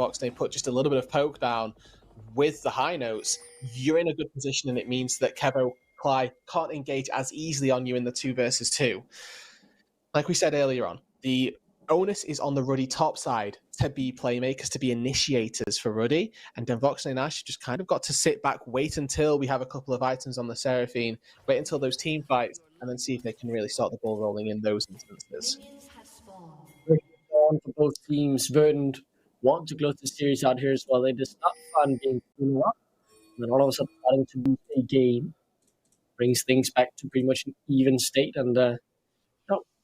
Voxnay put just a little bit of poke down with the high notes, you're in a good position, and it means that Kevo Cly can't engage as easily on you in the 2 versus 2. Like we said earlier on, the onus is on the Ruddy top side to be playmakers, to be initiators for Ruddy, and then Voxnay and Ash just kind of got to sit back, wait until we have a couple of items on the Seraphine, wait until those team fights, and then see if they can really start the ball rolling in those instances. For both teams, Verdant want to close the series out here as well. It is not fun being 2-1, and then all of a sudden starting to lose a game brings things back to pretty much an even state. And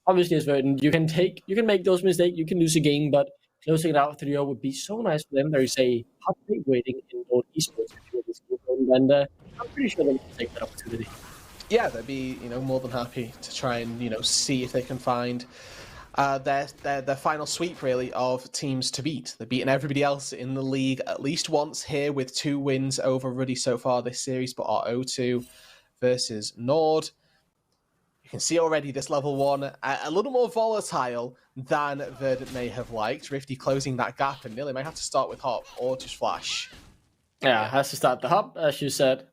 obviously, as Verdant, you can make those mistakes, you can lose a game, but closing it out 3-0 would be so nice for them. There is a hot plate waiting in Ruddy Esports for this game, and I'm pretty sure they'll take that opportunity. Yeah, they'd be more than happy to try and see if they can find their final sweep, really, of teams to beat. They've beaten everybody else in the league at least once here, with 2 wins over Ruddy so far this series, but our 0-2 versus Nord. You can see already this level 1 a little more volatile than Verdant may have liked. Rifty closing that gap, and Nilly may have to start with Hop or just Flash. Yeah, has to start the Hop, as you said.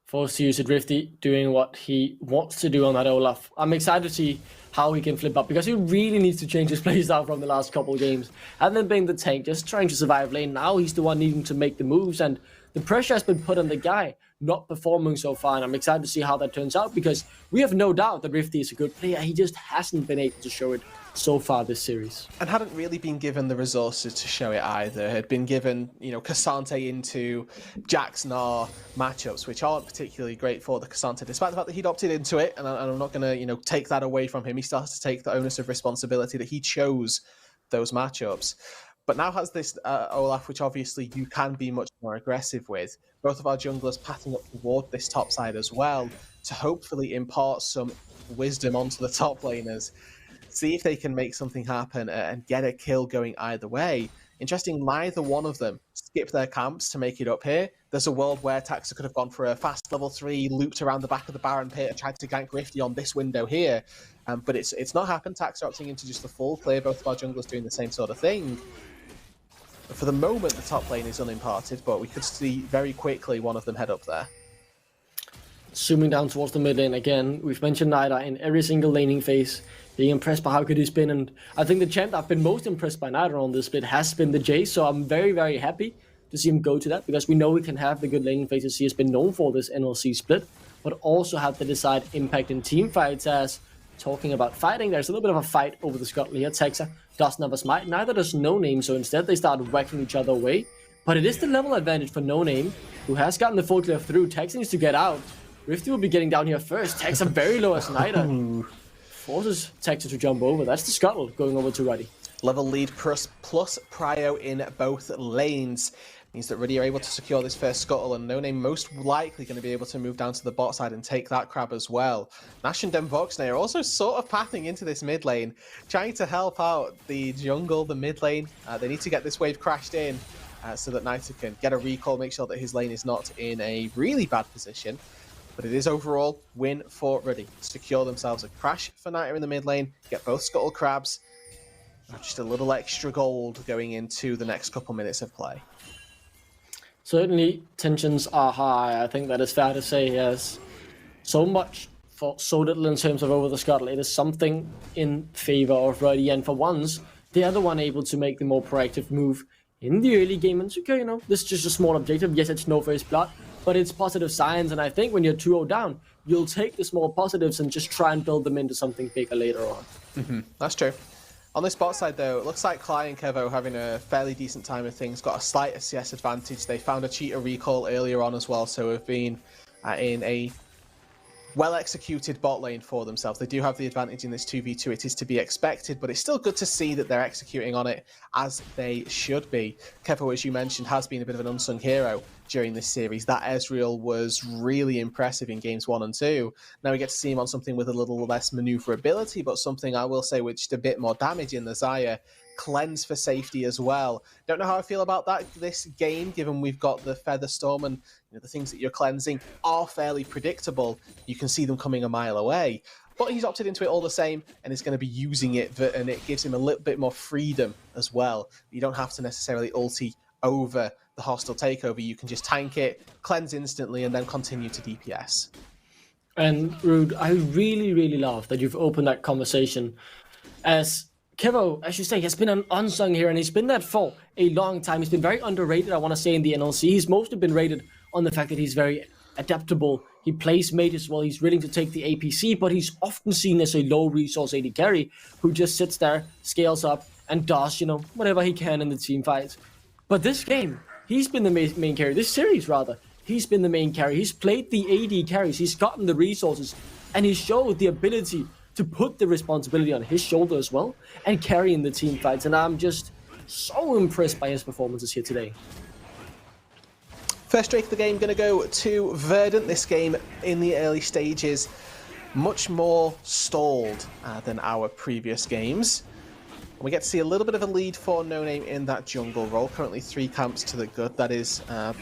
Forced to use it, Rifty doing what he wants to do on that Olaf. I'm excited to see how he can flip up, because he really needs to change his playstyle from the last couple of games. And then being the tank, just trying to survive lane. Now he's the one needing to make the moves, and the pressure has been put on the guy not performing so far. And I'm excited to see how that turns out, because we have no doubt that Rifty is a good player. He just hasn't been able to show it so far this series. And hadn't really been given the resources to show it either. Had been given, Cassante into Jax Gnar matchups, which aren't particularly great for the Cassante, despite the fact that he'd opted into it, and I'm not going to, take that away from him. He still has to take the onus of responsibility that he chose those matchups. But now has this Olaf, which obviously you can be much more aggressive with. Both of our junglers patting up toward this top side as well, to hopefully impart some wisdom onto the top laners. See if they can make something happen and get a kill going either way. Interesting, neither one of them skip their camps to make it up here. There's a world where Taxa could have gone for a fast level 3, looped around the back of the Baron pit and tried to gank Rifty on this window here. But it's not happened. Taxa opting into just the full clear, both of our junglers doing the same sort of thing. But for the moment, the top lane is unimparted, but we could see very quickly one of them head up there. Zooming down towards the mid lane again, we've mentioned Nida in every single laning phase, being impressed by how good he's been, and I think the champ I've been most impressed by Nida on this split has been the Jace, so I'm very, very happy to see him go to that, because we know he can have the good laning phases he has been known for this NLC split, but also have the desired impact in team fights. As talking about fighting, there's a little bit of a fight over the Scuttle here. Texa doesn't have a smite, neither does No Name, so instead they start whacking each other away, but it is the level advantage for No Name, who has gotten the full clear through. Texa needs to get out. Rifty will be getting down here first. Texa very low as Nida. Forces Texa to jump over. That's the Scuttle going over to Ruddy. Level lead plus prio in both lanes. Means that Ruddy are able to secure this first Scuttle, and No Name most likely going to be able to move down to the bot side and take that crab as well. Nash and Voxnay are also sort of pathing into this mid lane, trying to help out the jungle, the mid lane. They need to get this wave crashed in so that Nita can get a recall, make sure that his lane is not in a really bad position. But it is overall win for Ruddy. Secure themselves a crash for Nita in the mid lane, get both Scuttle crabs. Just a little extra gold going into the next couple minutes of play. Certainly, tensions are high. I think that is fair to say. Yes, so much for so little in terms of over the Scuttle. It is something in favor of Ruddy, and for once, they are the one able to make the more proactive move in the early game. And okay, this is just a small objective. Yes, it's no first blood, but it's positive signs. And I think when you're 2-0 down, you'll take the small positives and just try and build them into something bigger later on. That's true. On this bot side, though, it looks like Cly and Kevo having a fairly decent time of things. Got a slight CS advantage. They found a cheater recall earlier on as well, so have been in a well-executed bot lane for themselves. They do have the advantage in this 2v2. It is to be expected, but it's still good to see that they're executing on it as they should be. Kevo, as you mentioned, has been a bit of an unsung hero during this series. That Ezreal was really impressive in games 1 and 2. Now we get to see him on something with a little less maneuverability, but something I will say with just a bit more damage in the Xayah. Cleanse for safety as well. Don't know how I feel about that this game, given we've got the Feather Storm and the things that you're cleansing are fairly predictable. You can see them coming a mile away. but he's opted into it all the same and is going to be using it, and it gives him a little bit more freedom as well. You don't have to necessarily ulti over the hostile takeover. You can just tank it, cleanse instantly, and then continue to DPS. And Rude, I really, really love that you've opened that conversation. As Kevo, as you say, has been an unsung hero, and he's been that for a long time. He's been very underrated, I want to say, in the NLC. He's mostly been rated on the fact that he's very adaptable. He plays mages well, he's willing to take the APC, but he's often seen as a low resource AD carry who just sits there, scales up, and does, whatever he can in the team fights. But this game, he's been the main carry. This series, rather, he's been the main carry. He's played the AD carries, he's gotten the resources, and he showed the ability to put the responsibility on his shoulder as well, and carry in the team fights. And I'm just so impressed by his performances here today. First Drake of the game going to go to Verdant. This game in the early stages, much more stalled than our previous games. We get to see a little bit of a lead for No Name in that jungle role. Currently 3 camps to the good. That is a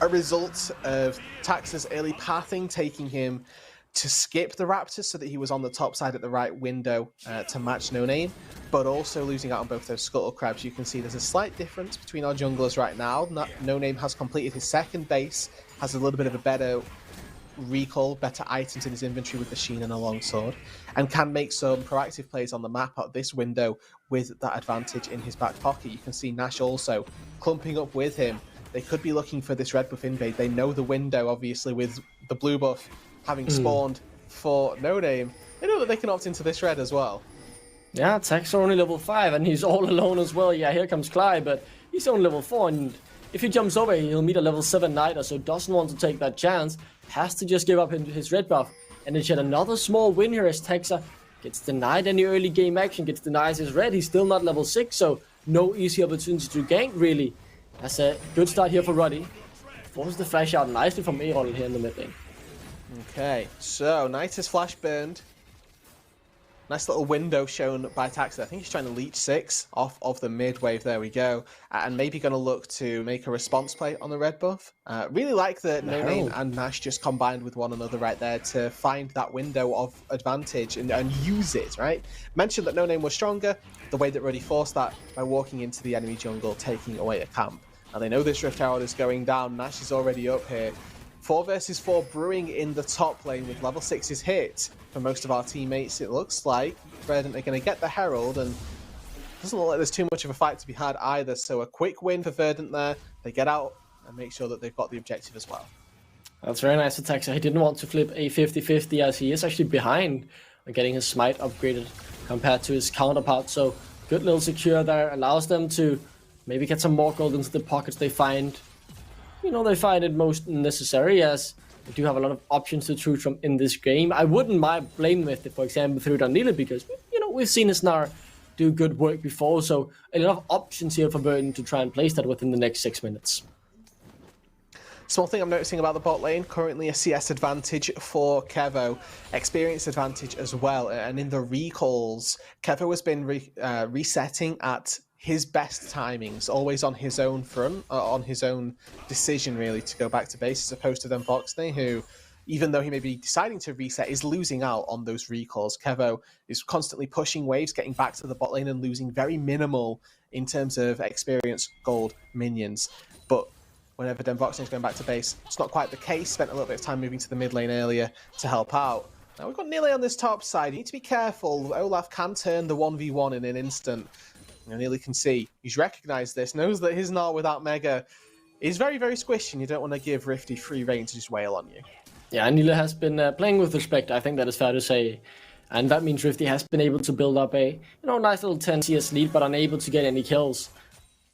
result of Tax's early pathing, taking him to skip the Raptors so that he was on the top side at the right window to match No Name, but also losing out on both those Scuttle Crabs. You can see there's a slight difference between our junglers right now. No Name has completed his second base, has a little bit of a better recall, better items in his inventory with the Sheen and a longsword, and can make some proactive plays on the map at this window with that advantage in his back pocket. You can see Nash also clumping up with him. They could be looking for this red buff invade. They know the window, obviously, with the blue buff having spawned for No Name. They know that they can opt into this red as well. Yeah, Tax are only level 5, and he's all alone as well. Yeah, here comes Clyde, but he's only level 4, and if he jumps over, he'll meet a level 7 Niter, so doesn't want to take that chance. Has to just give up his red buff. And it's yet another small win here as Texa gets denied any early game action, gets denied his red. He's still not level 6, so no easy opportunity to gank, really. That's a good start here for Ruddy. Forces the flash out nicely from Erol here in the mid lane. Okay, so Niter's flash burned. Nice little window shown by Taxa. I think he's trying to leech 6 off of the mid wave. There we go. And maybe going to look to make a response play on the red buff. Really like that No Name and Nash just combined with one another right there to find that window of advantage and use it, right? Mentioned that No Name was stronger. The way that Ruddy forced that by walking into the enemy jungle, taking away a camp. And they know this Rift Herald is going down. Nash is already up here. 4 versus 4 brewing in the top lane with level 6's hit for most of our teammates. It looks like Verdant are going to get the Herald, and it doesn't look like there's too much of a fight to be had either. So a quick win for Verdant there. They get out and make sure that they've got the objective as well. That's very nice attack. So he didn't want to flip a 50-50 as he is actually behind on getting his smite upgraded compared to his counterpart. So good little secure there. Allows them to maybe get some more gold into the pockets they find. They find it most necessary, as they do have a lot of options to choose from in this game. I wouldn't mind blame with it, for example, through Danila, because, we've seen Snar do good work before, so a lot of options here for Verdant to try and place that within the next 6 minutes. Small thing I'm noticing about the bot lane, currently a CS advantage for Kevo, experience advantage as well, and in the recalls, Kevo has been resetting at his best timings, always on his own front, on his own decision really to go back to base, as opposed to then Voxney, who, even though he may be deciding to reset, is losing out on those recalls. Kevo is constantly pushing waves, getting back to the bot lane and losing very minimal in terms of experience, gold, minions. But whenever Den Voxney is going back to base, it's not quite the case. Spent a little bit of time moving to the mid lane earlier to help out. Now we've got Nile on this top side. You need to be careful. Olaf can turn the 1v1 in an instant. Nearly can see he's recognized this, knows that his Gnar without Mega is very, very squishy, and you don't want to give Rifty free reign to just wail on you. Yeah, Nila has been playing with respect, I think that is fair to say. And that means Rifty has been able to build up a nice little 10 CS lead, but unable to get any kills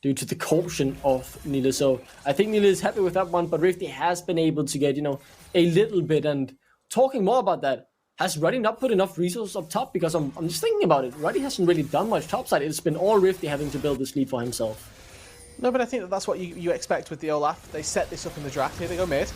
due to the caution of Nila. So I think Nila is happy with that one, but Rifty has been able to get, a little bit. And talking more about that, has Ruddy not put enough resources up top? Because I'm just thinking about it. Ruddy hasn't really done much topside. It's been all Rifty having to build this lead for himself. No, but I think that's what you expect with the Olaf. They set this up in the draft. Here they go mid.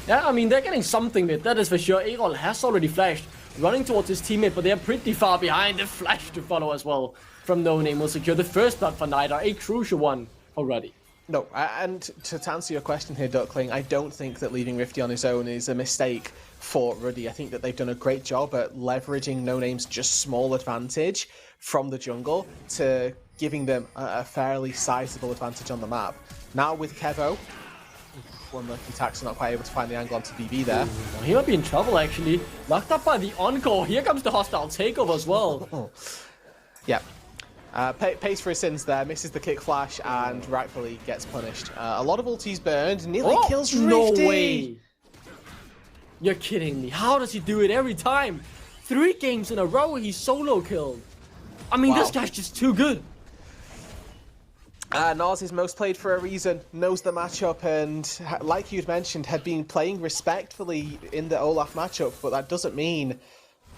Yeah, I mean, they're getting something mid, that is for sure. Erol has already flashed, running towards his teammate, but they're pretty far behind. The flash to follow as well from No Name will secure the first blood for Niter, a crucial one for Ruddy. No, and to answer your question here, Duckling, I don't think that leaving Rifty on his own is a mistake for Ruddy. I think that they've done a great job at leveraging No Name's just small advantage from the jungle to giving them a fairly sizable advantage on the map. Now with Kevo, one lucky Tax not quite able to find the angle onto BB there. He might be in trouble, actually. Locked up by the Encore. Here comes the hostile takeover as well. Yeah. Pays for his sins there, misses the kick flash, and rightfully gets punished. A lot of ultis burned, nearly kills Rifty. No way! You're kidding me. How does he do it every time? 3 games in a row, he's solo killed. I mean, this guy's just too good. Nars is most played for a reason, knows the matchup, and like you'd mentioned, had been playing respectfully in the Olaf matchup, but that doesn't mean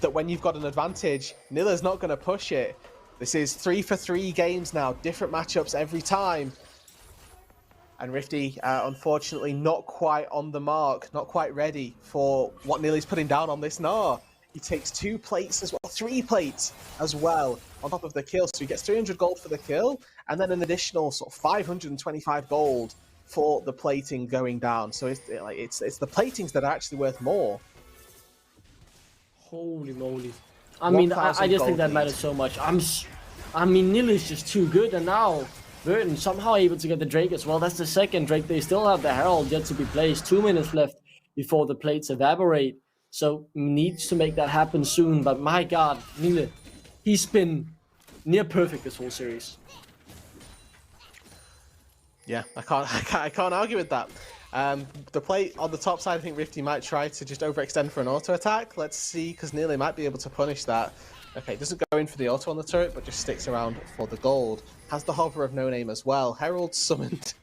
that when you've got an advantage, Nilla's not going to push it. This is 3 for 3 games now, different matchups every time. And Rifty, unfortunately, not quite on the mark, not quite ready for what Nilla's putting down on this Gnar. He takes 2 plates as well, 3 plates as well on top of the kill. So he gets 300 gold for the kill, and then an additional sort of 525 gold for the plating going down. So it's the platings that are actually worth more. Holy moly. I mean, I just think that matters so much. I mean, Nilla's just too good, and now Verdant somehow able to get the Drake as well. That's the second Drake. They still have the Herald yet to be placed. 2 minutes left before the plates evaporate. So needs to make that happen soon. But my God, Nilla, he's been near perfect this whole series. Yeah, I can't argue with that. The plate on the top side, I think Rifty might try to just overextend for an auto attack. Let's see, because Nearly might be able to punish that. Okay, doesn't go in for the auto on the turret, but just sticks around for the gold. Has the hover of No Name as well. Herald summoned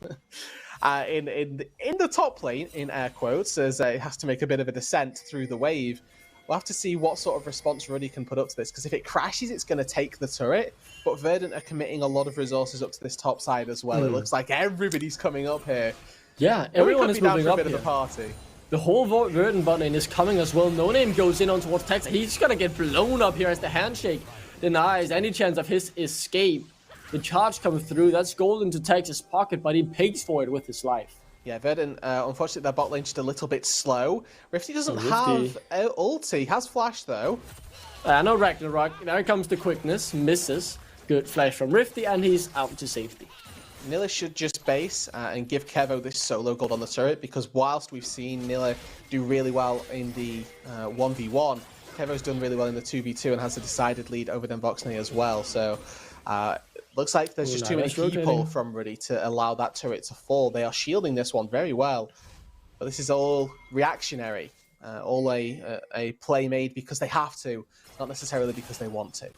in the top lane, in air quotes, as it has to make a bit of a descent through the wave. We'll have to see what sort of response Ruddy can put up to this, because if it crashes, it's going to take the turret. But Verdant are committing a lot of resources up to this top side as well. It looks like everybody's coming up here. Yeah, everyone is moving up here. Of the party. The whole Verdant bot lane is coming as well. No Name goes in on towards Tex. He's gonna get blown up here as the handshake denies any chance of his escape. The charge comes through. That's gold into Tex's pocket, but he pays for it with his life. Yeah, Verdant, unfortunately, their bot lane just a little bit slow. Rifty doesn't have ulti. He has flash, though. No Ragnarok. There comes the quickness. Misses. Good flash from Rifty, and he's out to safety. Nilla should just base and give Kevo this solo gold on the turret, because whilst we've seen Nilla do really well in the 1v1, Kevo's done really well in the 2v2 and has a decided lead over Voxney as well. So looks like there's just too many people from Ruddy to allow that turret to fall. They are shielding this one very well, but this is all reactionary, all a play made because they have to, not necessarily because they want to.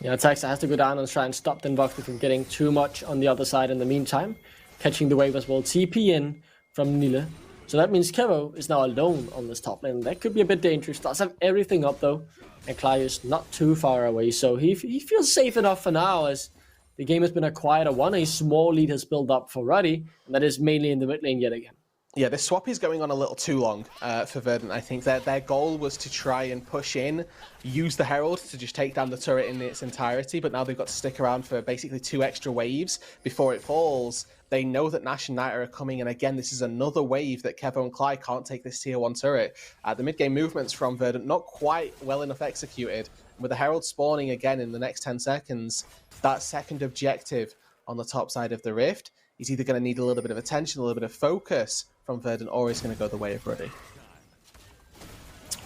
Yeah, Taxa has to go down and try and stop Voxney from getting too much on the other side in the meantime. Catching the wave as well. TP in from Nilla. So that means Kevo is now alone on this top lane. That could be a bit dangerous. Does have everything up though. And Cly is not too far away. So he feels safe enough for now, as the game has been a quieter one. A small lead has built up for Ruddy. And that is mainly in the mid lane yet again. Yeah, this swap is going on a little too long for Verdant. I think that their goal was to try and push in, use the Herald to just take down the turret in its entirety, but now they've got to stick around for basically 2 extra waves before it falls. They know that Nash and Knight are coming, and again, this is another wave that Kevo and Cly can't take this tier 1 turret. The mid-game movements from Verdant not quite well enough executed. With the Herald spawning again in the next 10 seconds, that second objective on the top side of the Rift is either going to need a little bit of attention, a little bit of focus from Verdant, or he's going to go the way of Ruddy.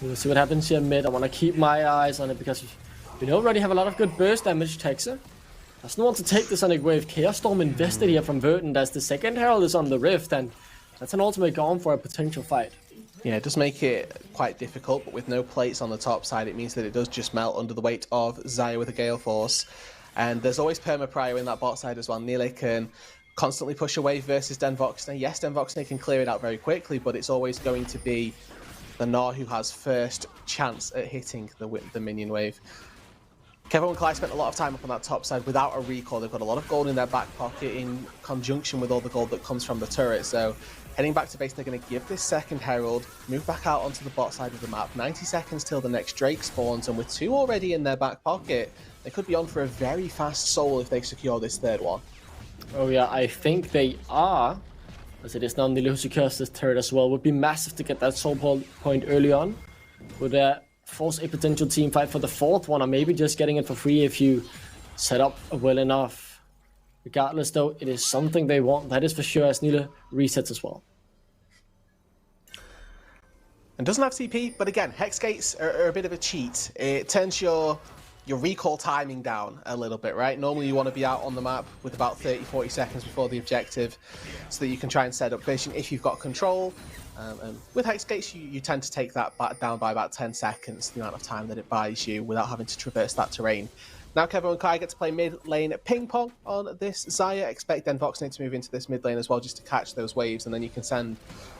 We'll see what happens here mid. I want to keep my eyes on it because we know Ruddy have a lot of good burst damage. Texa doesn't want to take the Sonic Wave. Chaos Storm invested here from Verdant as the second Herald is on the Rift, and that's an ultimate gone for a potential fight. Yeah, it does make it quite difficult, but with no plates on the top side, it means that it does just melt under the weight of Xayah with a Gale Force. And there's always Perma Prio in that bot side as well. Nearly can constantly push away versus Voxney. Yes, Voxney can clear it out very quickly, but it's always going to be the Gnar who has first chance at hitting the minion wave. Kevo and Cly spent a lot of time up on that top side without a recall. They've got a lot of gold in their back pocket in conjunction with all the gold that comes from the turret. So heading back to base, they're going to give this second Herald, move back out onto the bot side of the map. 90 seconds till the next Drake spawns, and with 2 already in their back pocket, they could be on for a very fast soul if they secure this third one. Oh yeah, I think they are. As it is now, Nilo who secures this turret as well. Would be massive to get that soul point early on. Would force a potential team fight for the fourth one, or maybe just getting it for free if you set up well enough. Regardless though, it is something they want, that is for sure, as Nilo resets as well. And doesn't have CP, but again, Hex Gates are a bit of a cheat. It turns your recall timing down a little bit, right? Normally you want to be out on the map with about 30-40 seconds before the objective so that you can try and set up vision if you've got control. And with Hex Gates, you tend to take that down by about 10 seconds, the amount of time that it buys you without having to traverse that terrain. Now Kevo and Kai get to play mid lane ping pong on this Xayah. Expect then Voxnate to move into this mid lane as well just to catch those waves, and then you can send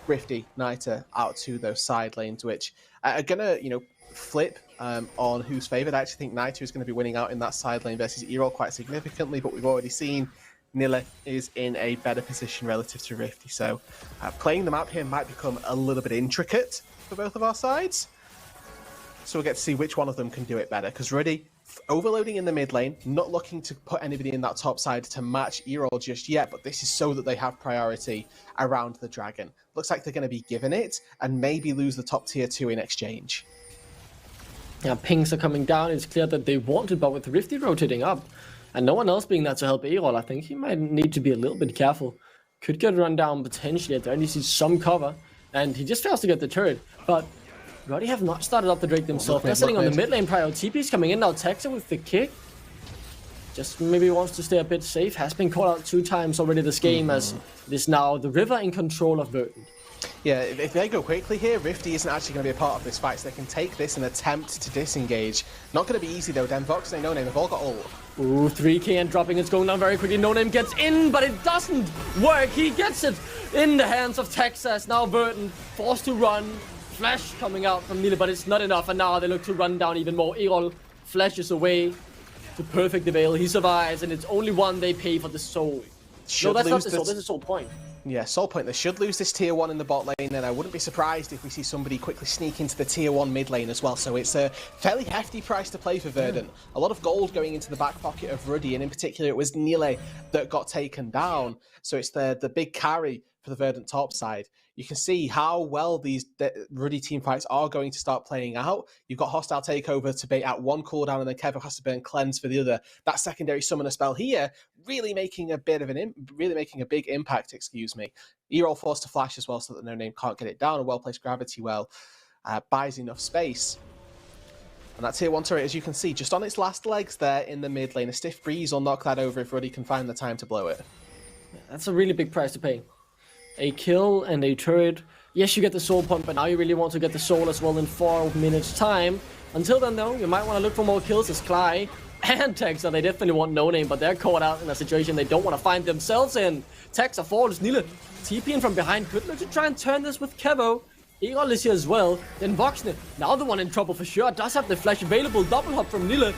Rifty, Nita out to those side lanes, which are gonna, flip on who's favoured. I actually think Nita is going to be winning out in that side lane versus Erol quite significantly, but we've already seen Nilla is in a better position relative to Rifty, so playing the map here might become a little bit intricate for both of our sides. So we'll get to see which one of them can do it better, because Ruddy overloading in the mid lane, not looking to put anybody in that top side to match Erol just yet, but this is so that they have priority around the dragon. Looks like they're going to be given it and maybe lose the top tier 2 in exchange. Yeah, pings are coming down. It's clear that they want it, but with Rifty rotating up and no one else being there to help Erol, I think he might need to be a little bit careful. Could get run down potentially at the end. He sees some cover and he just fails to get the turret, but Ruddy have not started up the Drake themselves. They're sitting on the mid lane prior. TP's coming in now. Texa with the kick. Just maybe wants to stay a bit safe. Has been called out 2 times already this game, as it is now the River in control of Verdant. Yeah, if they go quickly here, Rifty isn't actually going to be a part of this fight, so they can take this and attempt to disengage. Not going to be easy though. Vox and No Name have all got ult. Ooh, 3k and dropping. It's going down very quickly. No Name gets in, but it doesn't work. He gets it in the hands of Texas. Now Verdant forced to run. Flash coming out from Nila, but it's not enough, and now they look to run down even more. Erol flashes away to perfect the veil. He survives, and it's only one they pay for the soul. No, that's not the soul. This is soul point. Yeah, soul point. They should lose this tier 1 in the bot lane, and I wouldn't be surprised if we see somebody quickly sneak into the tier 1 mid lane as well. So it's a fairly hefty price to play for Verdant. A lot of gold going into the back pocket of Ruddy, and in particular it was Nile that got taken down. So it's the big carry for the Verdant top side. You can see how well these Ruddy team fights are going to start playing out. You've got Hostile Takeover to bait out 1 cooldown, and then Kevo has to burn Cleanse for the other. That secondary summoner spell here really making a bit of a big impact. Excuse me. Erol forced to flash as well, so that No Name can't get it down. A well-placed gravity well buys enough space. And that tier 1 turret, as you can see, just on its last legs there in the mid lane. A stiff breeze will knock that over if Ruddy can find the time to blow it. That's a really big price to pay. A kill and a turret. Yes, you get the soul point, but now you really want to get the soul as well in 4 minutes time. Until then though, you might want to look for more kills as Cly and Texa. They definitely want No Name, but they're caught out in a situation they don't want to find themselves in. Texa falls, Nila TPing from behind. Could look to try and turn this with Kevo. Erol is here as well. Then Voxnate, now the one in trouble for sure. Does have the flash available. Double hop from Nila.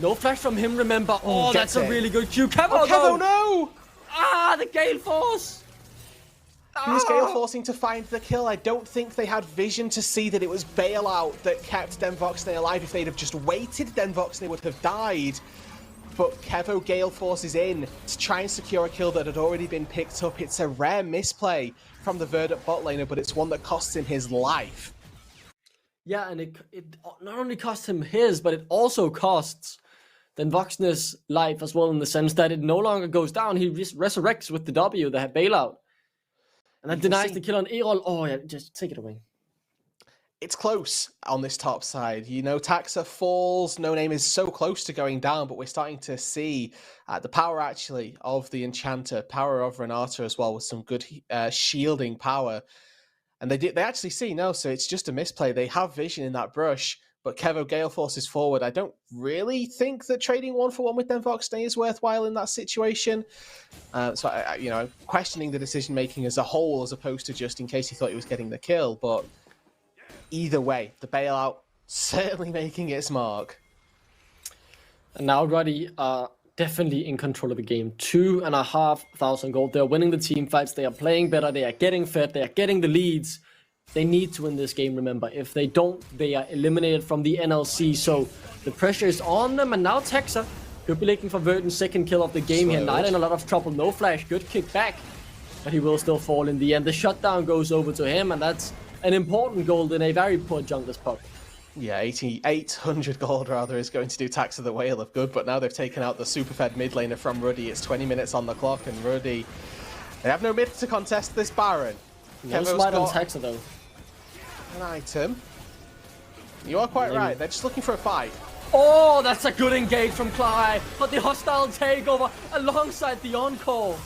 No flash from him, remember. Oh, that's a really good Q. Kevo, oh, Kevo, no! Ah, the Gale Force! He was Gale forcing to find the kill. I don't think they had vision to see that it was Bailout that kept Voxnate alive. If they'd have just waited, Voxnate would have died. But Kevo Gale forces in to try and secure a kill that had already been picked up. It's a rare misplay from the Verdant bot laner, but it's one that costs him his life. Yeah, and it not only costs him his, but it also costs Voxnate's life as well, in the sense that it no longer goes down. He just resurrects with the W, the Bailout. And that denies the kill on Erol. Oh yeah, just take it away. It's close on this top side. Taxa falls. No Name is so close to going down, but we're starting to see the power actually of the Enchanter, power of Renata as well, with some good shielding power. And they actually see, no, so it's just a misplay. They have vision in that brush, but Kevo Gale forces forward. I don't really think that trading 1-for-1 with Voxnate is worthwhile in that situation. So I'm questioning the decision making as a whole, as opposed to just in case he thought he was getting the kill. But either way, the Bailout certainly making its mark. And now Ruddy are definitely in control of the game. 2,500 gold. They're winning the team fights. They are playing better. They are getting fed. They are getting the leads. They need to win this game, remember. If they don't, they are eliminated from the NLC. So the pressure is on them. And now Texa Could be looking for Verdant's second kill of the game here. Night in a lot of trouble. No flash. Good kick back. But he will still fall in the end. The shutdown goes over to him, and that's an important gold in a very poor jungler's pocket. Yeah, 800 gold rather is going to do Tax of the Whale of good, but now they've taken out the super fed mid laner from Ruddy. It's 20 minutes on the clock, and Ruddy, they have no mid to contest this Baron. No smite on Taxa though. An item. You are quite right, they're just looking for a fight. Oh, that's a good engage from Cly, but the hostile takeover alongside the encore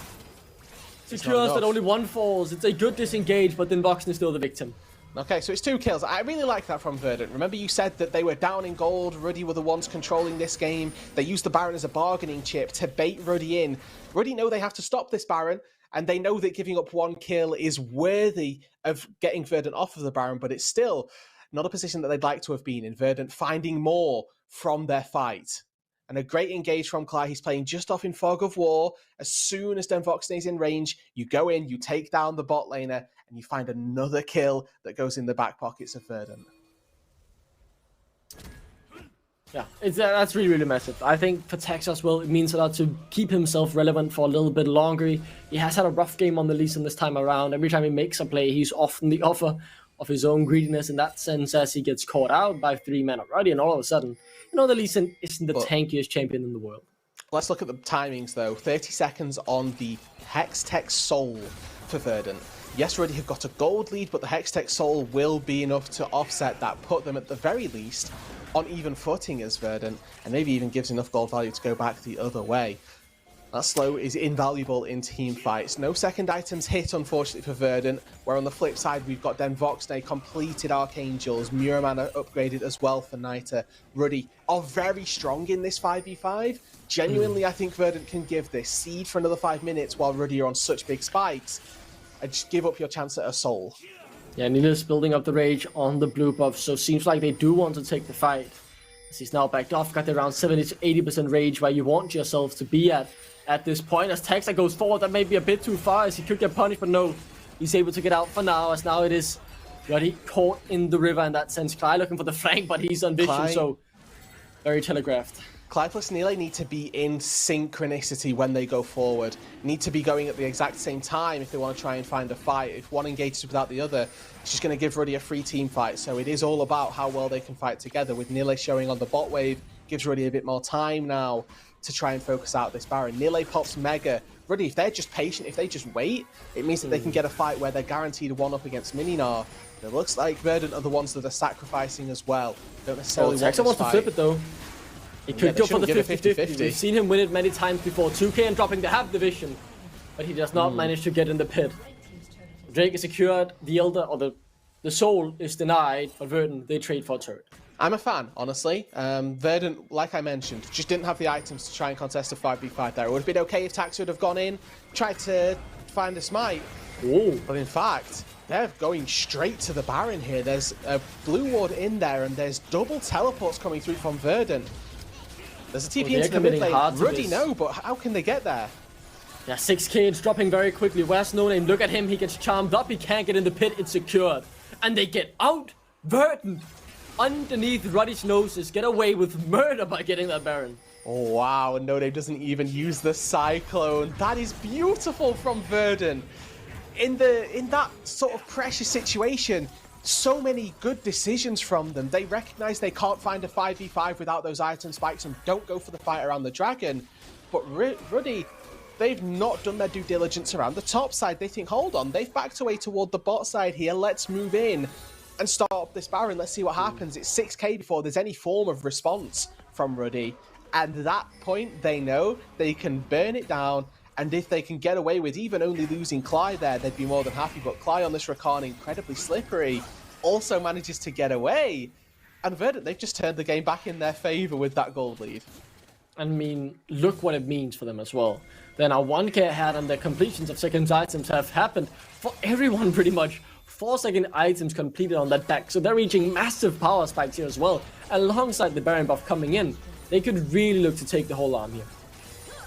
secures that only one falls. It's a good disengage, but then Voxen is still the victim. Okay, so it's 2 kills. I really like that from Verdant. Remember you said that they were down in gold, Ruddy were the ones controlling this game. They used the Baron as a bargaining chip to bait Ruddy in. Ruddy know they have to stop this Baron, and they know that giving up 1 kill is worthy of getting Verdant off of the Baron, but it's still not a position that they'd like to have been in. Verdant finding more from their fight. And a great engage from Cly. He's playing just off in Fog of War. As soon as Voxen is in range, you go in, you take down the bot laner, and you find another kill that goes in the back pockets of Verdant. Yeah, that's really, really massive. I think for Tax as well, it means a lot to keep himself relevant for a little bit longer. He has had a rough game on the Lee Sin this time around. Every time he makes a play, he's often the offer of his own greediness in that sense, as he gets caught out by 3 men already, and all of a sudden, the Lee Sin isn't the tankiest champion in the world. Let's look at the timings though. 30 seconds on the Hextech Soul for Verdant. Yes, Ruddy have got a gold lead, but the Hextech Soul will be enough to offset that, put them at the very least on even footing as Verdant, and maybe even gives enough gold value to go back the other way. That slow is invaluable in team fights. No second items hit, unfortunately, for Verdant, where on the flip side, we've got Voxen, completed Archangels, Muramana upgraded as well for Nita. Ruddy are very strong in this 5v5. Genuinely, I think Verdant can give this seed for another 5 minutes while Ruddy are on such big spikes, and just give up your chance at a soul. Yeah, Nila's building up the rage on the blue buff, so seems like they do want to take the fight. As he's now backed off, got around 70 to 80% rage where you want yourself to be at this point. As Taxa goes forward, that may be a bit too far, as he could get punished, but no, he's able to get out for now, as now it is Ruddy caught in the river in that sense. Cly looking for the flank, but he's on vision, so very telegraphed. Cly plus Nile need to be in synchronicity when they go forward. Need to be going at the exact same time if they want to try and find a fight. If one engages without the other, it's just going to give Ruddy a free team fight. So it is all about how well they can fight together. With Nile showing on the bot wave, gives Ruddy a bit more time now to try and focus out this Baron. Nile pops Mega. Ruddy, if they're just patient, if they just wait, it means that they can get a fight where they're guaranteed a 1-up against Mininar. It looks like Verdant are the ones that are sacrificing as well. Don't necessarily want Taxa wants to flip it though. He could go for the 50-50. 50-50. We've seen him win it many times before. 2K and dropping the half division, but he does not manage to get in the pit. Drake is secured, the Elder, or the Soul is denied, but Verdant, they trade for a turret. I'm a fan, honestly. Verdant, like I mentioned, just didn't have the items to try and contest a 5v5 there. It would have been okay if Tax would have gone in, tried to find a smite. Ooh. But in fact, they're going straight to the Baron here. There's a blue ward in there, and there's double teleports coming through from Verdant. There's a TP into the mid lane. Ruddy, no, but how can they get there? Yeah, 6K, it's dropping very quickly. Where's No Name? Look at him, he gets charmed up, he can't get in the pit, it's secured. And they get out! Verdant, underneath Ruddy's noses, get away with murder by getting that Baron. Oh wow, and No Name doesn't even use the Cyclone. That is beautiful from Verdant. In that sort of pressure situation, so many good decisions from them. They recognize they can't find a 5v5 without those item spikes and don't go for the fight around the dragon. But Ruddy, they've not done their due diligence around the top side. They think, hold on, they've backed away toward the bot side here. Let's move in and start up this Baron. Let's see what happens. It's 6K before there's any form of response from Ruddy. And at that point, they know they can burn it down. And if they can get away with even only losing Cly there, they'd be more than happy. But Cly on this Rakan, incredibly slippery, also manages to get away. And Verdant, they've just turned the game back in their favor with that gold lead. I mean, look what it means for them as well. They're now 1K ahead, and the completions of second items have happened for everyone pretty much. 4 second items completed on that back, so they're reaching massive power spikes here as well. Alongside the Baron buff coming in, they could really look to take the whole arm here.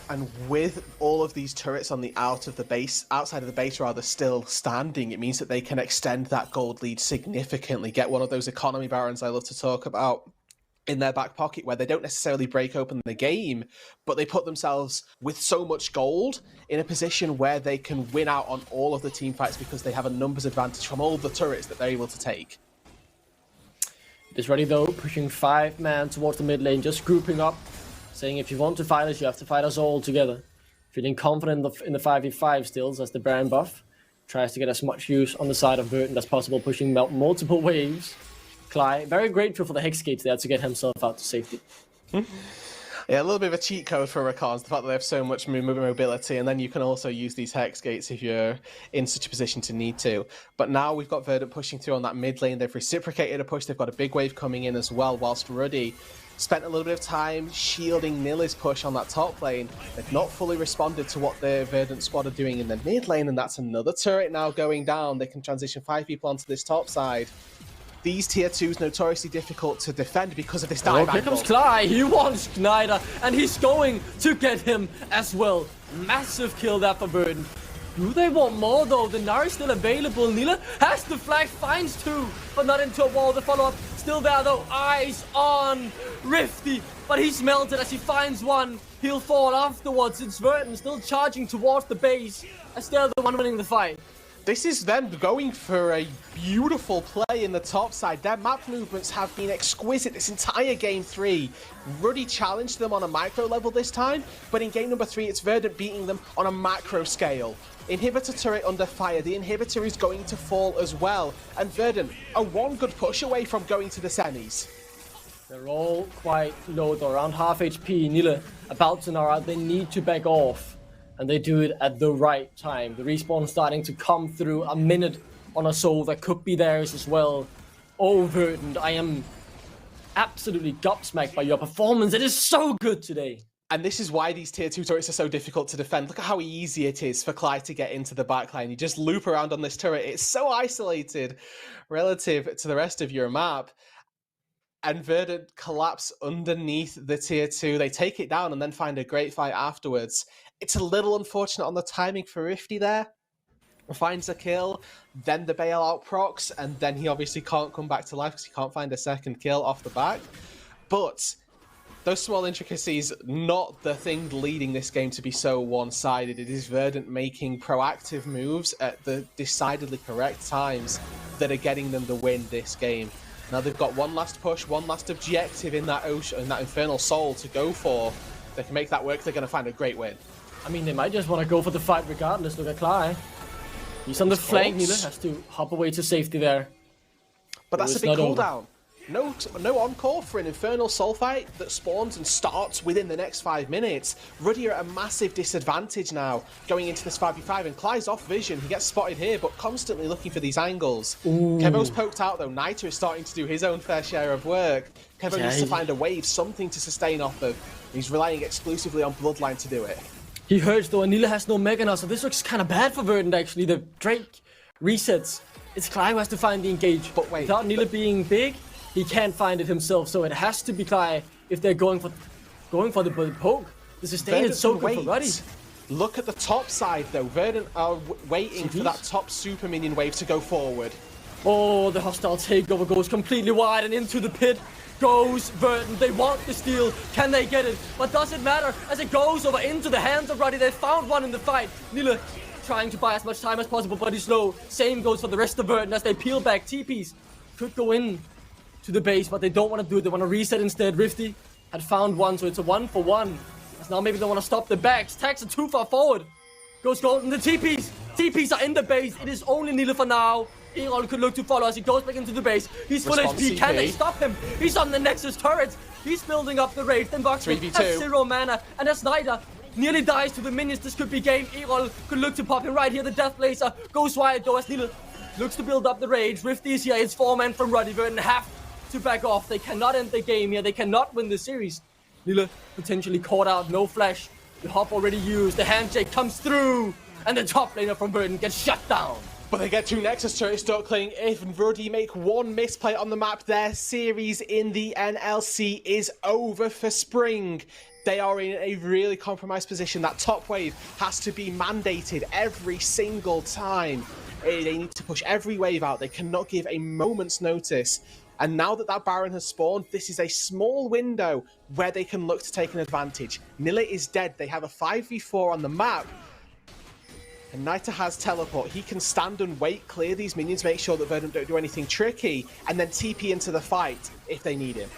And with all of these turrets on the outside of the base rather, still standing, it means that they can extend that gold lead significantly, get one of those economy barons I love to talk about. in their back pocket where they don't necessarily break open the game, but they put themselves with so much gold in a position where they can win out on all of the team fights because they have a numbers advantage from all the turrets that they're able to take. It's Ruddy though, pushing 5 man towards the mid lane, just grouping up, saying if you want to fight us, you have to fight us all together. Feeling confident in the 5v5 stills as the Baron buff tries to get as much use on the side of Verdant as possible, pushing multiple waves. Clyde, very grateful for the Hex Gates there to get himself out to safety. Yeah, a little bit of a cheat code for Rakan, the fact that they have so much mobility, and then you can also use these Hex Gates if you're in such a position to need to. But now we've got Verdant pushing through on that mid lane. They've reciprocated a push. They've got a big wave coming in as well, whilst Ruddy spent a little bit of time shielding Nilly's push on that top lane. They've not fully responded to what the Verdant squad are doing in the mid lane, and that's another turret now going down. They can transition 5 people onto this top side. These tier 2s notoriously difficult to defend because of this dive Here comes Clyde, he wants Schneider, and he's going to get him as well. Massive kill there for Verdant. Do they want more though? The Nari's still available. Nila has the flag, finds 2, but not into a wall. The follow-up still there though. Eyes on Rifty, but he's melted as he finds 1. He'll fall afterwards. It's Verdant still charging towards the base as they're the one winning the fight. This is them going for a beautiful play in the top side. Their map movements have been exquisite this entire game 3. Ruddy challenged them on a micro level this time, but in game number 3, it's Verdant beating them on a macro scale. Inhibitor turret under fire. The inhibitor is going to fall as well. And Verdant are 1 good push away from going to the semis. They're all quite low though, around half HP. Nila about to Nara, they need to back off. And they do it at the right time. The respawn starting to come through, a minute on a soul that could be theirs as well. Oh, Verdant, I am absolutely gobsmacked by your performance. It is so good today. And this is why these tier 2 turrets are so difficult to defend. Look at how easy it is for Clyde to get into the backline. You just loop around on this turret. It's so isolated relative to the rest of your map. And Verdant collapse underneath the tier 2. They take it down and then find a great fight afterwards. It's a little unfortunate on the timing for Rifty there. Finds a kill, then the bailout procs, and then he obviously can't come back to life because he can't find a second kill off the back. But those small intricacies, not the thing leading this game to be so one-sided. It is Verdant making proactive moves at the decidedly correct times that are getting them the win this game. Now they've got one last push, one last objective in that ocean, in that Infernal Soul to go for. They can make that work, they're going to find a great win. I mean, they might just want to go for the fight regardless. Look at Clyde. He's on the flank. Nila has to hop away to safety there. But that's a big cooldown. No on-call for an Infernal Soul fight that spawns and starts within the next 5 minutes. Ruddy are at a massive disadvantage now going into this 5v5, and Clyde's off vision. He gets spotted here, but constantly looking for these angles. Ooh. Kevo's poked out though. Niter is starting to do his own fair share of work. Kevo needs to find a wave, something to sustain off of. He's relying exclusively on Bloodline to do it. He hurts though, and Nila has no Mega now, so this looks kind of bad for Verdant actually. The Drake resets. It's Clyde who has to find the engage. But wait, without Nila being big, he can't find it himself, so it has to be Clyde if they're going for the poke. The sustain is so good for Ruddy. Look at the top side though. Verdant are waiting for that top super minion wave to go forward. Oh, the hostile takeover goes completely wide and into the pit goes Verdant. They want the steal. Can they get it? But does it matter as it goes over into the hands of Ruddy? They found one in the fight. Nila trying to buy as much time as possible, but he's slow. Same goes for the rest of Verdant as they peel back. TPs could go in to the base, but they don't want to do it. They want to reset instead. Rifty had found one, so it's a 1-for-1. As now maybe they want to stop the backs. Tags are too far forward. Goes golden. The TPs. TPs are in the base. It is only Nila for now. Erol could look to follow as he goes back into the base. He's full HP. Can they stop him? He's on the Nexus turret. He's building up the rage. Then Boxman has 0 mana. And as Snyder nearly dies to the minions, this could be game. Erol could look to pop him right here. The Death Blazer goes wide though as Nila looks to build up the rage. Rifty is here. It's 4 men from Ruddy. Verdant have to back off. They cannot end the game here. They cannot win the series. Nila potentially caught out. No flash. The hop already used. The handshake comes through. And the top laner from Verdant gets shut down. But they get 2 Nexus turrets circling. If Ruddy make 1 misplay on the map, their series in the NLC is over for spring. They are in a really compromised position. That top wave has to be mandated every single time. They need to push every wave out. They cannot give a moment's notice. And now that that Baron has spawned, this is a small window where they can look to take an advantage. Nilla is dead. They have a 5v4 on the map. And Nita has teleport. He can stand and wait, clear these minions, make sure that Verdant don't do anything tricky, and then TP into the fight if they need him.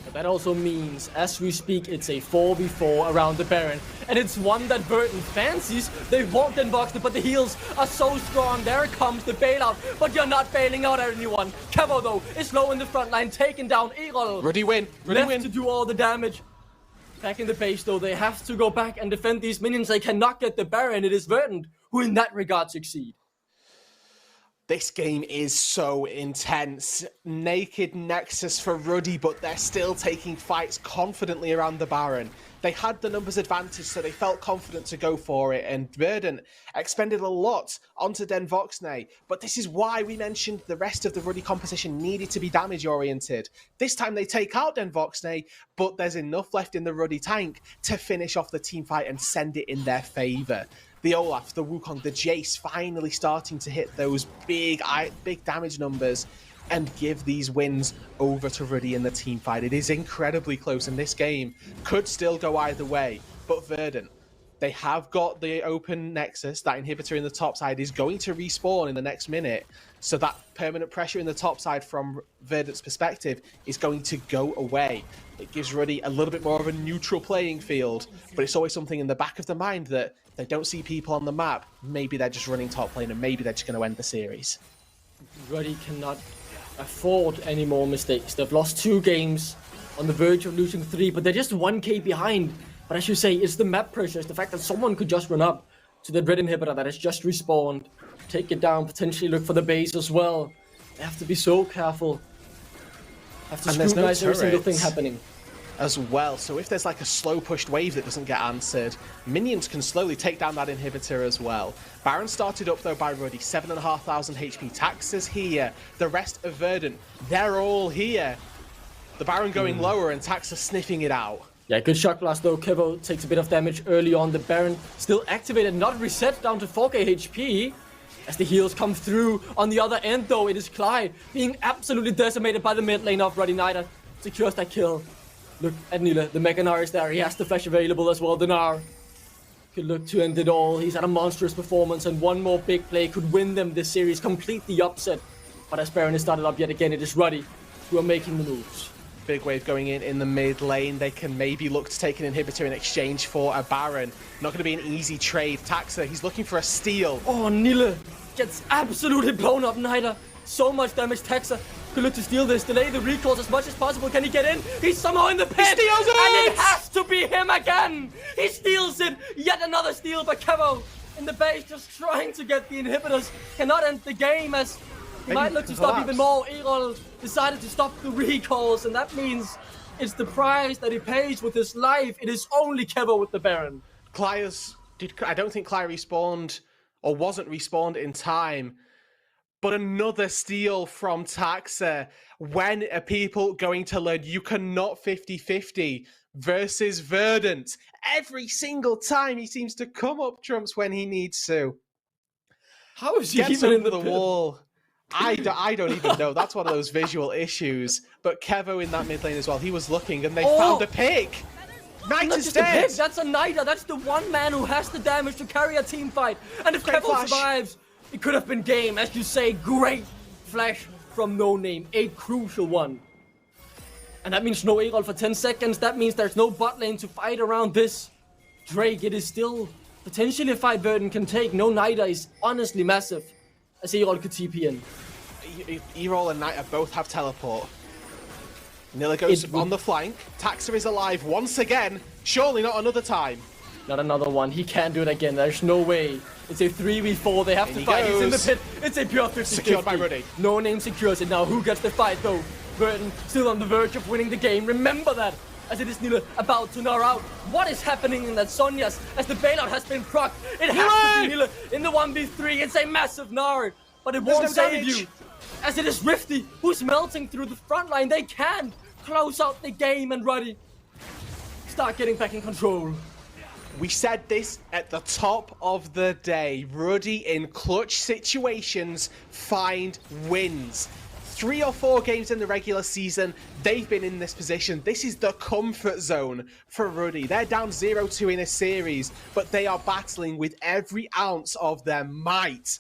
But that also means, as we speak, it's a 4v4 around the Baron. And it's one that Verdant fancies. They won't unbox it, but the heals are so strong. There comes the bailout, but you're not bailing out anyone. Kevo, though, is low in the front line, taking down Erol. Ruddy win. Ruddy left win. to do all the damage. Back in the base, though, they have to go back and defend these minions. They cannot get the Baron. It is Verdant who, in that regard, succeed. This game is so intense. Naked Nexus for Ruddy, but they're still taking fights confidently around the Baron. They had the numbers advantage, so they felt confident to go for it, and Verdant expended a lot onto Den Voxnay. But this is why we mentioned the rest of the Ruddy composition needed to be damage-oriented. This time they take out Den Voxnay, but there's enough left in the Ruddy tank to finish off the team fight and send it in their favour. The Olaf, the Wukong, the Jace finally starting to hit those big damage numbers and give these wins over to Ruddy in the team fight. It is incredibly close, and this game could still go either way. But Verdant, they have got the open Nexus. That inhibitor in the top side is going to respawn in the next minute. So that permanent pressure in the top side from Verdant's perspective is going to go away. It gives Ruddy a little bit more of a neutral playing field, but it's always something in the back of the mind that they don't see people on the map. Maybe they're just running top lane, and maybe they're just going to end the series. Ruddy cannot afford any more mistakes. They've lost 2 games, on the verge of losing 3, but they're just 1k behind. But as you say, it's the map pressure. It's the fact that someone could just run up to the red inhibitor that has just respawned, take it down, potentially look for the base as well. They have to be so careful. Have to scrutinize every single thing happening as well. So if there's like a slow pushed wave that doesn't get answered, minions can slowly take down that inhibitor as well. Baron started up though by Ruddy, 7,500 HP. Taxa's here. The rest of Verdant, they're all here. The Baron going lower and Taxa sniffing it out. Yeah, good shock blast though. Kevo takes a bit of damage early on. The Baron still activated, not reset, down to 4k HP. As the heals come through on the other end though, it is Clyde being absolutely decimated by the mid lane of Ruddy. Nida secures that kill. Look at Nila, the Mega Gnar is there. He has the flash available as well. The Gnar could look to end it all. He's had a monstrous performance, and one more big play could win them this series, complete the upset. But as Baron is started up yet again, it is Ruddy who are making the moves. Big wave going in the mid lane. They can maybe look to take an inhibitor in exchange for a Baron. Not going to be an easy trade. Taxa, he's looking for a steal. Oh, Nila gets absolutely blown up. Nida, so much damage. Taxa could look to steal this. Delay the recalls as much as possible. Can he get in? He's somehow in the pit. He steals it! And it has to be him again. He steals it. Yet another steal by Kevo in the base, just trying to get the inhibitors. Cannot end the game as he might look to stop even more. Erol decided to stop the recalls, and that means it's the price that he pays with his life. It is only Kevo with the Baron. I don't think Clyde respawned or wasn't respawned in time. But another steal from Taxa. When are people going to learn you cannot 50-50 versus Verdant? Every single time he seems to come up trumps when he needs to. How is he Gets even in over the wall? I don't even know. That's one of those visual issues. But Kevo in that mid lane as well. He was looking and they found a pick. Knight is dead. That's a Nida. That's the one man who has the damage to carry a team fight. And if Kevo survives, it could have been game. As you say, great flash from No Name. A crucial one. And that means no Erol for 10 seconds. That means there's no bot lane to fight around this Drake. It is still potentially a fight Verdant can take. No Nida is honestly massive, as Erol could TP in. Erol and Nida both have teleport. Nilla goes on the flank. Taxa is alive once again. Surely not another time. Not another one. He can't do it again. There's no way. It's a 3v4. They have to fight. He's in the pit. It's a pure 50-50. Secured by Ruddy. No Name secures it. Now who gets the fight though? Verdant still on the verge of winning the game. Remember that. As it is Nila about to gnar out. What is happening in that Sonya's as the bailout has been procced? It has to be Nila in the 1v3. It's a massive gnar, but it won't save you. As it is Rifty who's melting through the front line. They can't close out the game, and Ruddy start getting back in control. We said this at the top of the day. Ruddy in clutch situations find wins. 3 or 4 games in the regular season, they've been in this position. This is the comfort zone for Ruddy. They're down 0-2 in a series, but they are battling with every ounce of their might,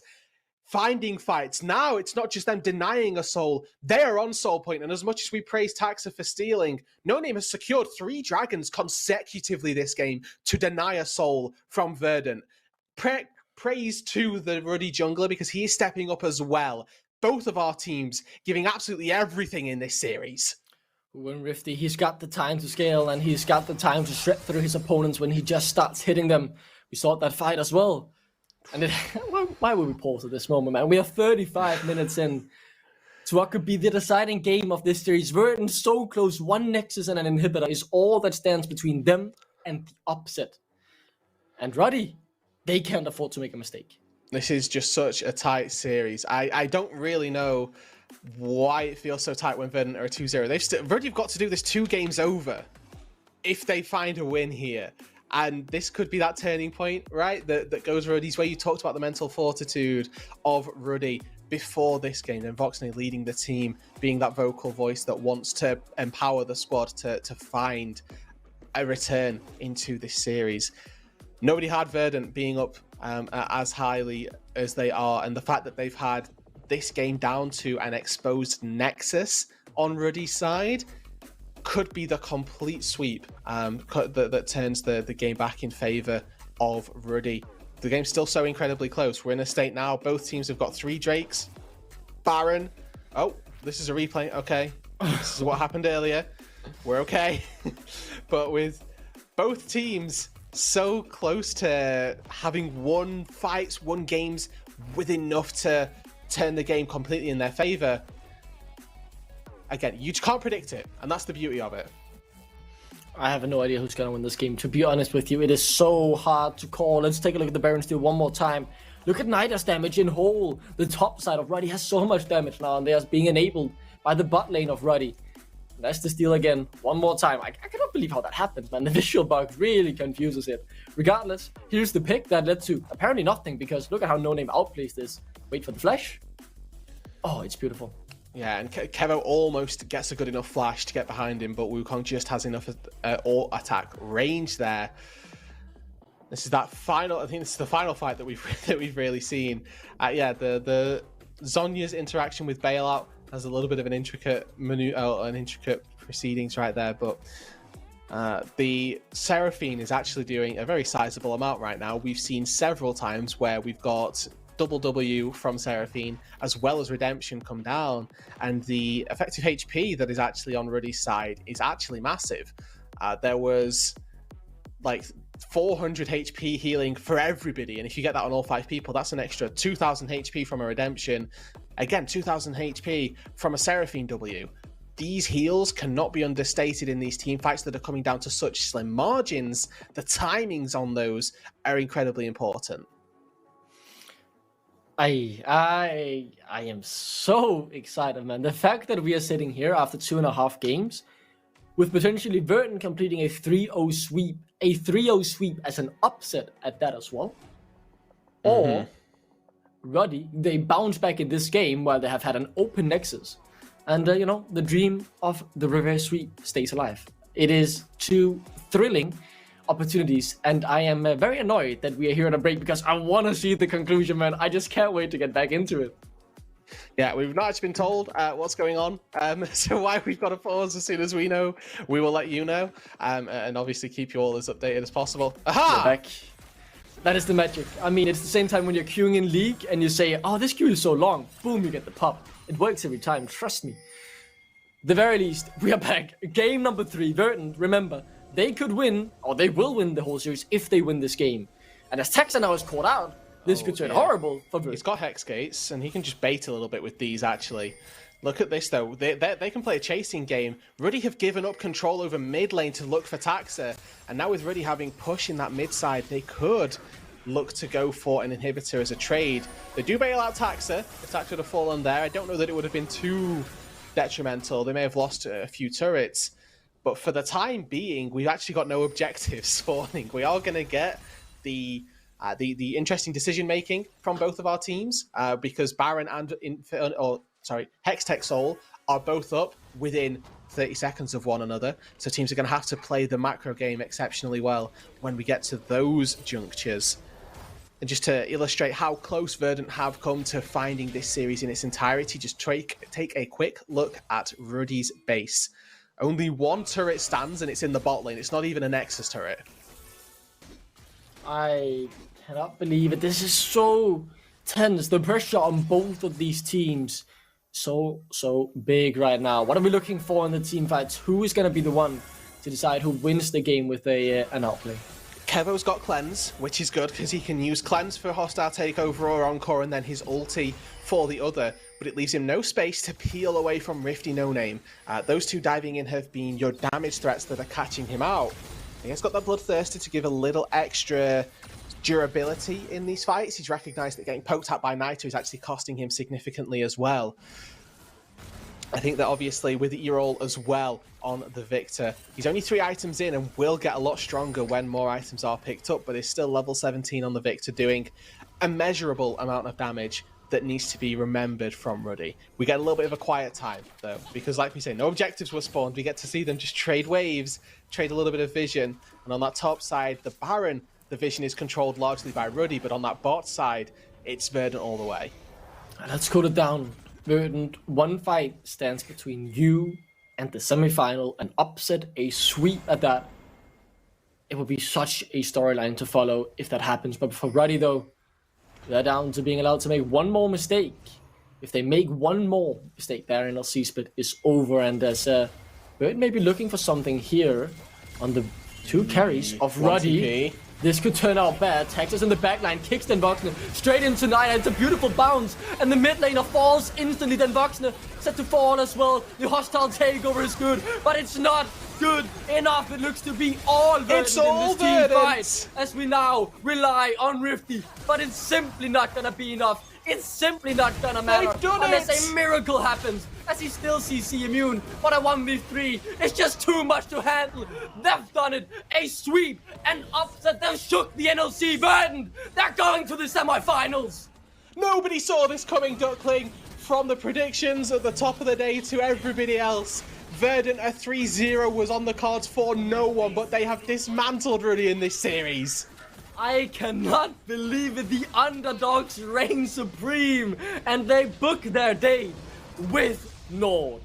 finding fights. Now it's not just them denying a soul, they are on soul point, and as much as we praise Taxa for stealing, No Name has secured 3 dragons consecutively this game to deny a soul from Verdant. Praise to the Ruddy jungler, because he is stepping up as well. Both of our teams giving absolutely everything in this series. When Rifty, he's got the time to scale, and he's got the time to shred through his opponents when he just starts hitting them. We saw that fight as well. And why would we pause at this moment, man? We are 35 minutes in to what could be the deciding game of this series. Verdant so close. 1 Nexus and an inhibitor is all that stands between them and the upset. And Ruddy, they can't afford to make a mistake. This is just such a tight series. I don't really know why it feels so tight when Verdant are a 2-0. Ruddy have got to do this 2 games over if they find a win here. And this could be that turning point, right? That goes Ruddy's way. You talked about the mental fortitude of Ruddy before this game, and Voxney leading the team, being that vocal voice that wants to empower the squad to find a return into this series. Nobody had Verdant being up as highly as they are, and the fact that they've had this game down to an exposed Nexus on Ruddy's side could be the complete sweep that turns the game back in favor of Ruddy. The game's still so incredibly close. We're in a state now, both teams have got 3 Drakes. Baron. Oh, this is a replay. Okay. This is what happened earlier. We're okay. But with both teams so close to having won fights, won games with enough to turn the game completely in their favor, again, you can't predict it, and that's the beauty of it. I have no idea who's going to win this game, to be honest with you. It is so hard to call. Let's take a look at the Baron steal one more time. Look at Nida's damage in whole. The top side of Ruddy has so much damage now, and they are being enabled by the bot lane of Ruddy. That's the steal again, one more time. I cannot believe how that happened, man. The visual bug really confuses it. Regardless, here's the pick that led to apparently nothing, because look at how No Name outplays this. Wait for the flash. Oh, it's beautiful. Yeah, and Kevo almost gets a good enough flash to get behind him, but Wukong just has enough attack range there. This is that final. I think this is the final fight that we've really seen. Yeah, the Zhonya's interaction with Bailout has a little bit of an intricate proceedings right there, but the Seraphine is actually doing a very sizable amount right now. We've seen several times where we've got double W from Seraphine as well as Redemption come down, and the effective HP that is actually on Ruddy's side is actually massive. There was like 400 HP healing for everybody, and if you get that on all 5 people, that's an extra 2000 HP from a Redemption. Again, 2000 HP from a Seraphine W. These heals cannot be understated in these team fights that are coming down to such slim margins. The timings on those are incredibly important. I am so excited, man. The fact that we are sitting here after 2.5 games with potentially Verdant completing a 3-0 sweep as an upset at that as well. Or Ruddy, they bounce back in this game while they have had an open Nexus. And, you know, the dream of the reverse sweep stays alive. It is 2 thrilling opportunities, and I am very annoyed that we are here on a break, because I want to see the conclusion, man. I just can't wait to get back into it. Yeah, we've not actually been told what's going on, so why we've got to pause. As soon as we know, we will let you know, and obviously keep you all as updated as possible. Aha! We're back. That is the magic. I mean, it's the same time when you're queuing in League and you say, oh, this queue is so long. Boom, you get the pop. It works every time, trust me. The very least, we are back. Game number 3, Verdant, remember, they could win, or they will win the whole series if they win this game. And as Taxa now is caught out, this could turn horrible for Verdant. He's got Hex Gates, and he can just bait a little bit with these, actually. Look at this, though. They can play a chasing game. Ruddy have given up control over mid lane to look for Taxa, and now with Ruddy having push in that mid side, they could look to go for an inhibitor as a trade. They do bail out Taxa. If Taxa would have fallen there, I don't know that it would have been too detrimental. They may have lost a few turrets. But for the time being, we've actually got no objectives spawning. We are going to get the interesting decision making from both of our teams, because Baron and Hextech Soul are both up within 30 seconds of one another. So teams are going to have to play the macro game exceptionally well when we get to those junctures. And just to illustrate how close Verdant have come to finding this series in its entirety, just take a quick look at Ruddy's base. Only one turret stands, and it's in the bot lane. It's not even a Nexus turret. I cannot believe it. This is so tense. The pressure on both of these teams so big right now. What are we looking for in the team fights? Who is going to be the one to decide who wins the game with an outplay? Kevo's got Cleanse, which is good because he can use Cleanse for Hostile Takeover or Encore and then his ulti for the other, but it leaves him no space to peel away from Rifty No Name. Those two diving in have been your damage threats that are catching him out. He has got that Bloodthirster to give a little extra durability in these fights. He's recognised that getting poked at by Naito is actually costing him significantly as well. I think that obviously with Erol as well on the Victor, he's only 3 items in and will get a lot stronger when more items are picked up, but is still level 17 on the Victor, doing a measurable amount of damage that needs to be remembered from Ruddy. We get a little bit of a quiet time though, because like we say, no objectives were spawned. We get to see them just trade waves, trade a little bit of vision, and on that top side, the Baron, the vision is controlled largely by Ruddy, but on that bot side, it's Verdant all the way. Let's cool it down. Verdant, one fight stands between you and the semi-final, an upset, a sweep at that. It would be such a storyline to follow if that happens. But for Ruddy though, they're down to being allowed to make one more mistake. If they make one more mistake, their NLC split is over. And as Verdant may be looking for something here on the 2 carries of Ruddy. This could turn out bad. Texas in the backline kicks Den Voxner straight into Nida. It's a beautiful bounce. And the mid laner falls instantly. Den Voxner set to fall as well. The hostile takeover is good, but it's not good enough. It looks to be all Verdant in this team fight, as we now rely on Rifty. But it's simply not gonna be enough. It's simply not gonna matter unless a miracle happens, as he still CC immune. But a 1v3 is just too much to handle. They've done it. A sweep, an upset. They've shook the NLC. Verdant, they're going to the semifinals. Nobody saw this coming, Duckling. From the predictions at the top of the day to everybody else, Verdant a 3-0 was on the cards for no one, but they have dismantled Ruddy in this series. I cannot believe it. The underdogs reign supreme, and they book their day with Nord.